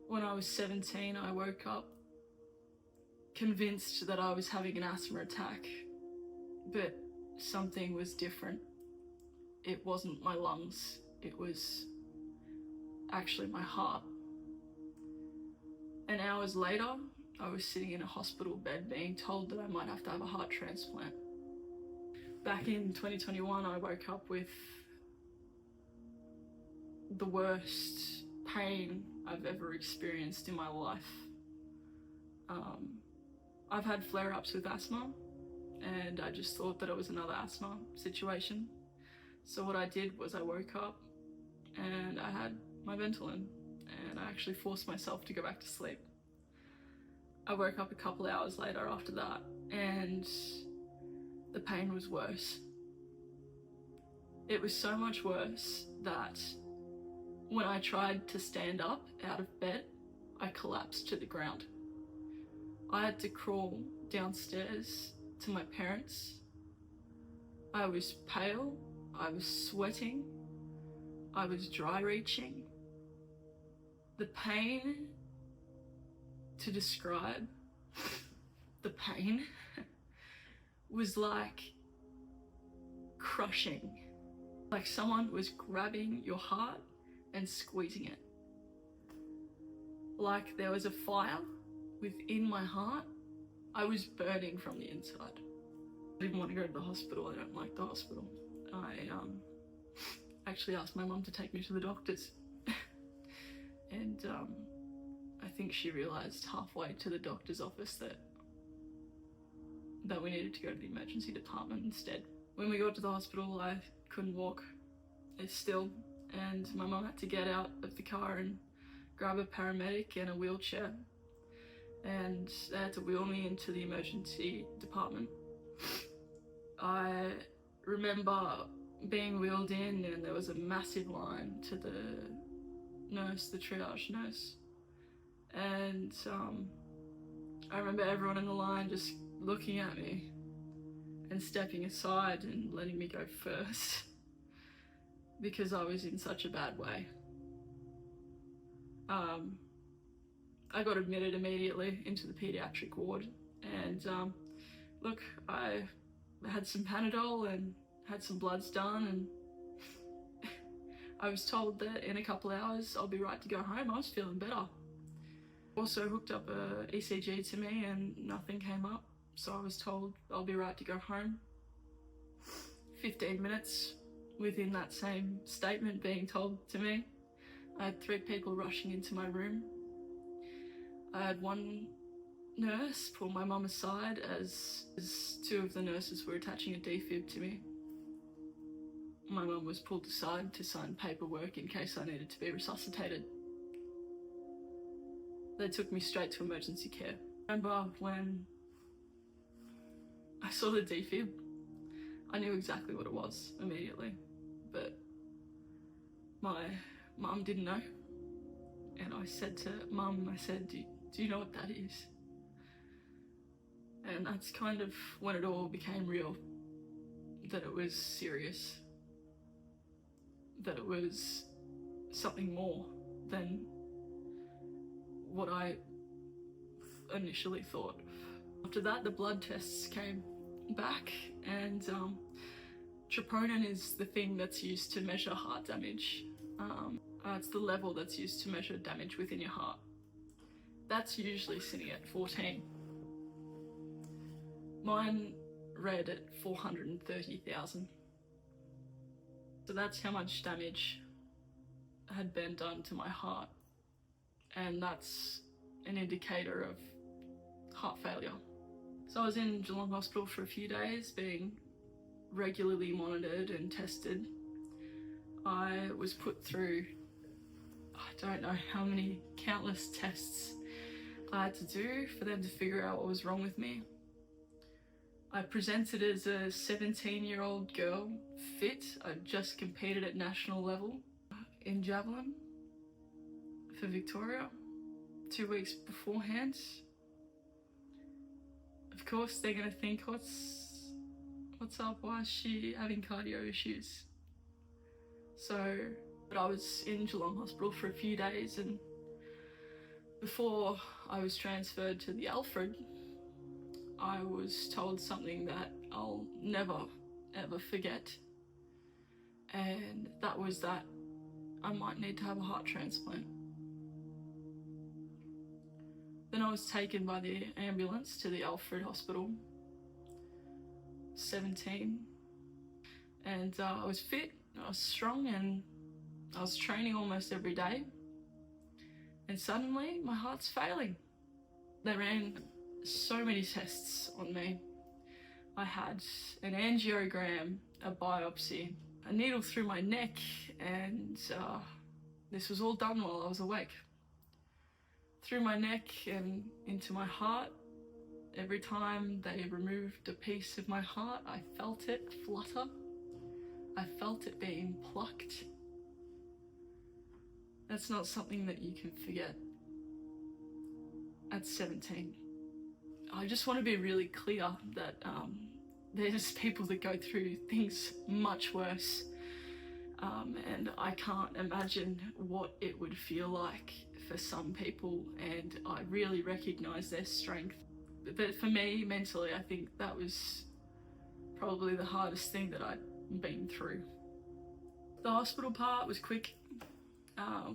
When I was 17, I woke up convinced that I was having an asthma attack, but something was different. It wasn't my lungs, it was actually my heart. And hours later, I was sitting in a hospital bed being told that I might have to have a heart transplant. Back in 2021, I woke up with the worst pain I've ever experienced in my life. I've had flare-ups with asthma, and I just thought that it was another asthma situation. So what I did was I woke up and I had my Ventolin, and I actually forced myself to go back to sleep. I woke up a couple hours later after that, and the pain was worse. It was so much worse that when I tried to stand up out of bed, I collapsed to the ground. I had to crawl downstairs to my parents. I was pale, I was sweating, I was dry reaching. The pain, to describe the pain, was like crushing. Like someone was grabbing your heart and squeezing it. Like there was a fire within my heart. I was burning from the inside. I didn't want to go to the hospital. I don't like the hospital. I actually asked my mum to take me to the doctors. And I think she realised halfway to the doctor's office that we needed to go to the emergency department instead. When we got to the hospital, I couldn't walk still, and my mum had to get out of the car and grab a paramedic and a wheelchair, and they had to wheel me into the emergency department. I remember being wheeled in, and there was a massive line to the nurse, the triage nurse, and I remember everyone in the line just looking at me and stepping aside and letting me go first because I was in such a bad way. I got admitted immediately into the pediatric ward, and look, I had some Panadol and had some bloods done, and I was told that in a couple hours I'll be right to go home. I was feeling better. Also hooked up a ECG to me and nothing came up, so I was told I'll be right to go home. 15 minutes within that same statement being told to me, I had 3 people rushing into my room. I had one nurse pull my mum aside as 2 of the nurses were attaching a defib to me. My mum was pulled aside to sign paperwork in case I needed to be resuscitated. They took me straight to emergency care. I remember when I saw the defib, I knew exactly what it was immediately, but my mum didn't know. And I said to Mum, I said, do you know what that is? And that's kind of when it all became real, that it was serious, that it was something more than what I initially thought. After that, the blood tests came back, and troponin is the thing that's used to measure heart damage. It's the level that's used to measure damage within your heart. That's usually sitting at 14. Mine read at 430,000. So that's how much damage had been done to my heart, and that's an indicator of heart failure. So I was in Geelong Hospital for a few days being regularly monitored and tested. I was put through, I don't know how many countless tests I had to do for them to figure out what was wrong with me. I presented as a 17-year-old girl, fit. I just competed at national level in javelin for Victoria 2 weeks beforehand. Of course, they're gonna think, what's up? Why is she having cardio issues? So, but I was in Geelong Hospital for a few days, and Before I was transferred to the Alfred, I was told something that I'll never ever forget, and that was that I might need to have a heart transplant. Then I was taken by the ambulance to the Alfred Hospital, 17, and I was fit, I was strong, and I was training almost every day, and suddenly my heart's failing. They ran so many tests on me. I had an angiogram, a biopsy, a needle through my neck, and this was all done while I was awake. Through my neck and into my heart. Every time they removed a piece of my heart, I felt it flutter. I felt it being plucked. That's not something that you can forget at 17. I just want to be really clear that there's people that go through things much worse, and I can't imagine what it would feel like for some people, and I really recognise their strength. But for me, mentally, I think that was probably the hardest thing that I'd been through. The hospital part was quick.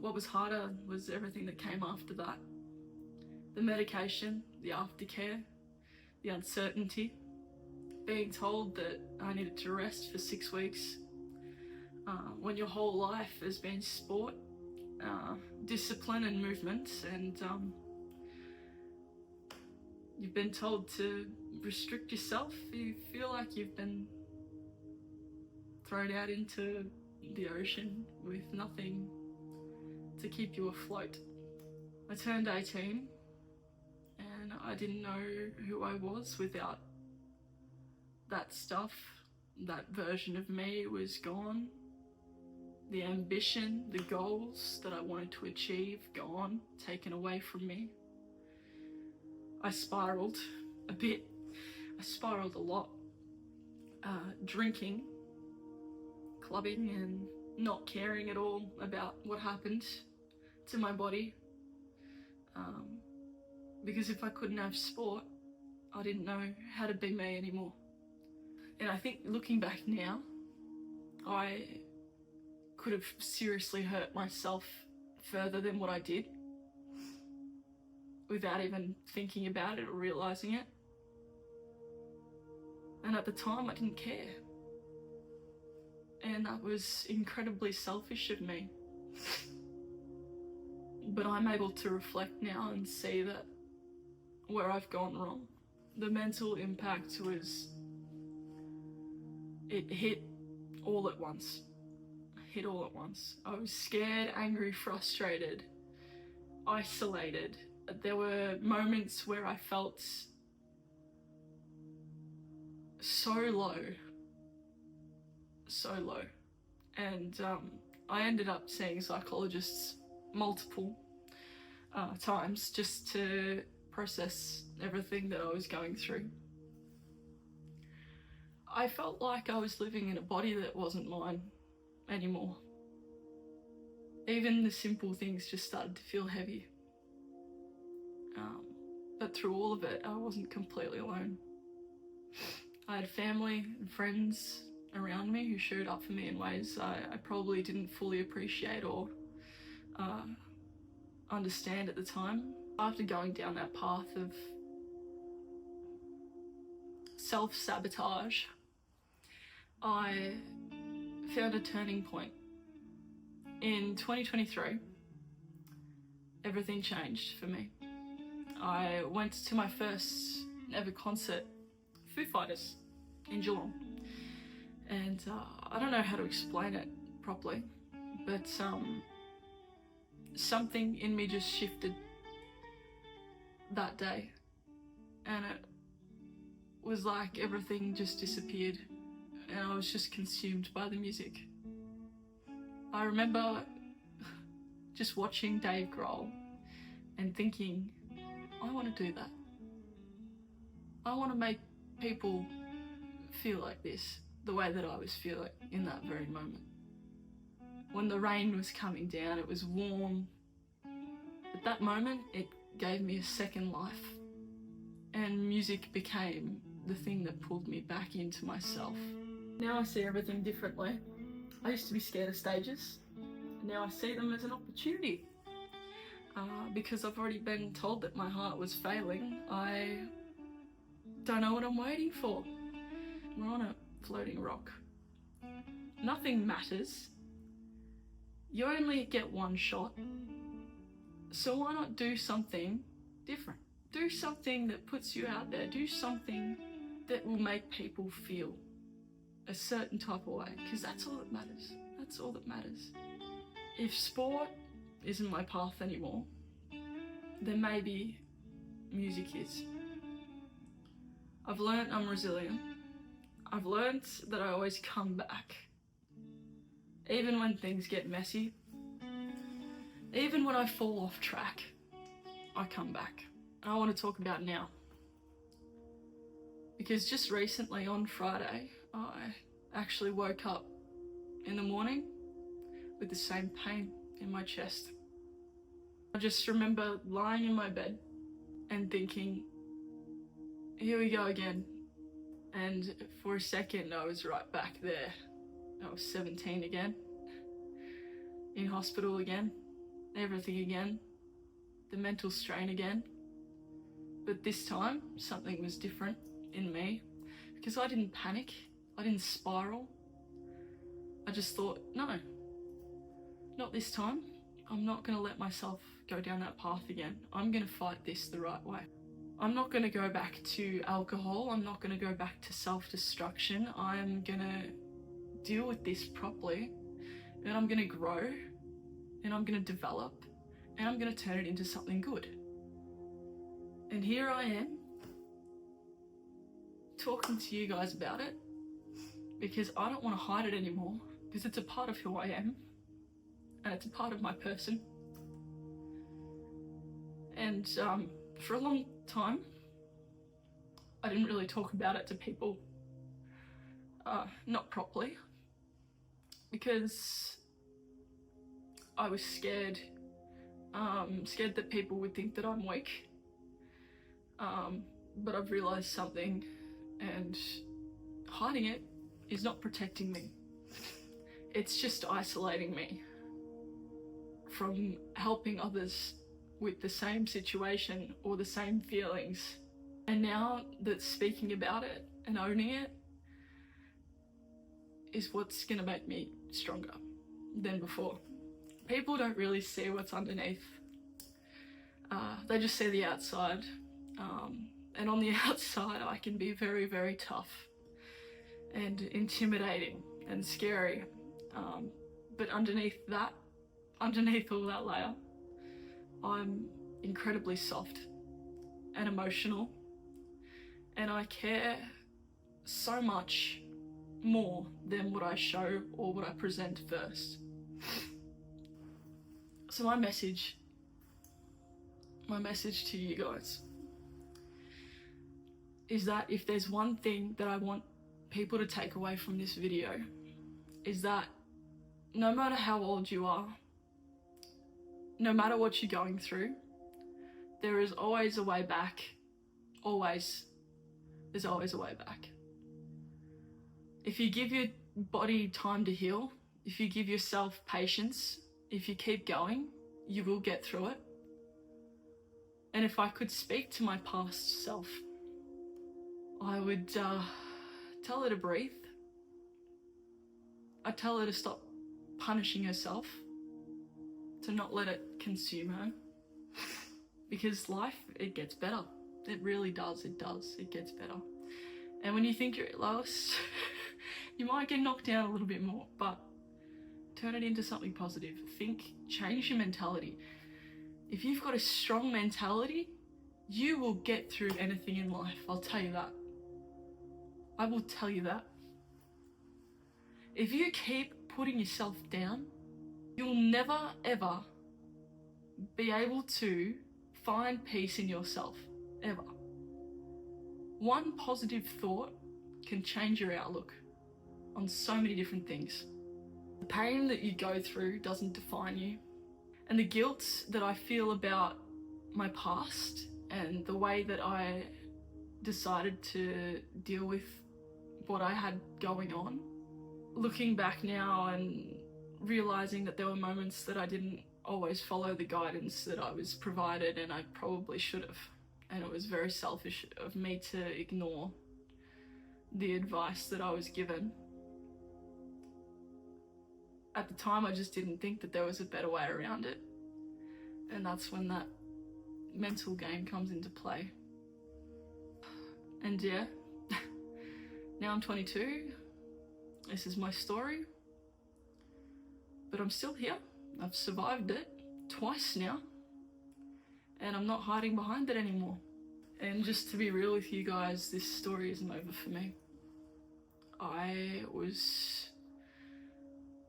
What was harder was everything that came after that. The medication, the aftercare, the uncertainty, being told that I needed to rest for 6 weeks, when your whole life has been sport, discipline and movement, and you've been told to restrict yourself. You feel like you've been thrown out into the ocean with nothing to keep you afloat. I turned 18 and I didn't know who I was without that stuff. That version of me was gone. The ambition, the goals that I wanted to achieve, gone, taken away from me. I spiraled a bit. I spiraled a lot. Drinking, clubbing, and not caring at all about what happened to my body. Because if I couldn't have sport, I didn't know how to be me anymore. And I think looking back now, I could have seriously hurt myself further than what I did without even thinking about it or realising it. And at the time, I didn't care. And that was incredibly selfish of me. But I'm able to reflect now and see that where I've gone wrong. The mental impact was, it hit all at once. Hit all at once. I was scared, angry, frustrated, isolated. There were moments where I felt so low. And I ended up seeing psychologists multiple times just to process everything that I was going through. I felt like I was living in a body that wasn't mine anymore. Even the simple things just started to feel heavy. But through all of it, I wasn't completely alone. I had family and friends around me who showed up for me in ways I probably didn't fully appreciate or understand at the time. After going down that path of self-sabotage, I found a turning point. In 2023, everything changed for me. I went to my first ever concert, Foo Fighters, in Geelong. And I don't know how to explain it properly, but something in me just shifted that day. And it was like everything just disappeared and I was just consumed by the music. I remember just watching Dave Grohl and thinking, I want to do that. I want to make people feel like this, the way that I was feeling in that very moment. When the rain was coming down, it was warm, At that moment, it gave me a second life, and music became the thing that pulled me back into myself. Now I see everything differently. I used to be scared of stages, and now I see them as an opportunity. Because I've already been told that my heart was failing, I don't know what I'm waiting for. We're on a floating rock. Nothing matters. You only get one shot. So why not do something different? Do something that puts you out there. Do something that will make people feel a certain type of way, because that's all that matters. That's all that matters. If sport isn't my path anymore, then maybe music is. I've learnt I'm resilient. I've learnt that I always come back. Even when things get messy, even when I fall off track, I come back. And I want to talk about now. Because just recently on Friday, I actually woke up in the morning with the same pain in my chest. I just remember lying in my bed and thinking, here we go again. And for a second, I was right back there. I was 17 again, in hospital again, everything again, the mental strain again. But this time, something was different in me, because I didn't panic, I didn't spiral. I just thought, no, not this time. I'm not going to let myself go down that path again. I'm going to fight this the right way. I'm not going to go back to alcohol. I'm not going to go back to self-destruction. I'm going to deal with this properly, and I'm going to grow, and I'm going to develop, and I'm going to turn it into something good. And here I am, talking to you guys about it, because I don't want to hide it anymore, because it's a part of who I am, and it's a part of my person. And for a long time, I didn't really talk about it to people, not properly, because I was scared, scared that people would think that I'm weak. But I've realised something, and hiding it is not protecting me. It's just isolating me from helping others with the same situation or the same feelings. And now that speaking about it and owning it is what's gonna make me stronger than before. People don't really see what's underneath. They just see the outside. And on the outside, I can be very, very tough and intimidating and scary. But underneath all that layer, I'm incredibly soft and emotional, and I care so much more than what I show or what I present first. So my message to you guys is that if there's one thing that I want people to take away from this video, is that no matter how old you are, no matter what you're going through, there is always a way back. Always. There's always a way back. If you give your body time to heal, if you give yourself patience, if you keep going, you will get through it. And if I could speak to my past self, I would tell her to breathe. I'd tell her to stop punishing herself, to not let it consume her. Because life, it gets better. It really does, it gets better. And when you think you're at lowest, you might get knocked down a little bit more, but turn it into something positive. Think, change your mentality. If you've got a strong mentality, you will get through anything in life, I'll tell you that. I will tell you that. If you keep putting yourself down, you'll never ever be able to find peace in yourself, ever. One positive thought can change your outlook on so many different things. The pain that you go through doesn't define you. And the guilt that I feel about my past and the way that I decided to deal with what I had going on. Looking back now and realizing that there were moments that I didn't always follow the guidance that I was provided, and I probably should have. And it was very selfish of me to ignore the advice that I was given. At the time, I just didn't think that there was a better way around it. And that's when that mental game comes into play. And yeah, now I'm 22. This is my story. But I'm still here. I've survived it twice now. And I'm not hiding behind it anymore. And just to be real with you guys, this story isn't over for me. I was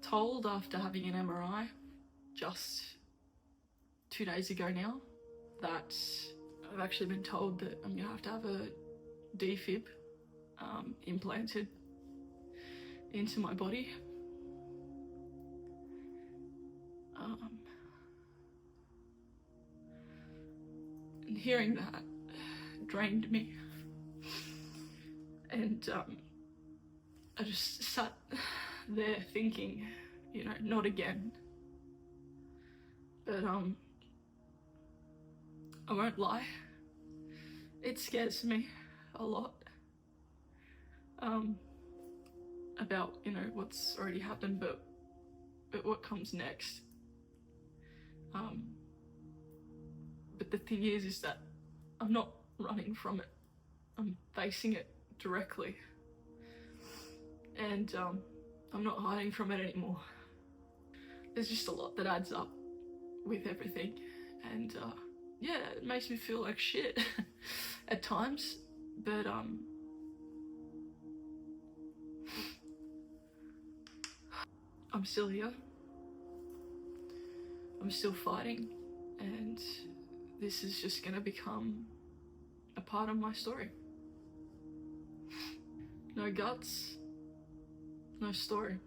told after having an MRI just 2 days ago now that I've actually been told that I'm gonna have to have a defib implanted into my body. And hearing that drained me, and I just sat there thinking, you know, not again. But I won't lie, it scares me a lot about, you know, what's already happened, but what comes next. But the thing is that I'm not running from it. I'm facing it directly. And I'm not hiding from it anymore. There's just a lot that adds up with everything. And yeah, it makes me feel like shit at times. But I'm still here. I'm still fighting. And this is just gonna become a part of my story. No guts, no story.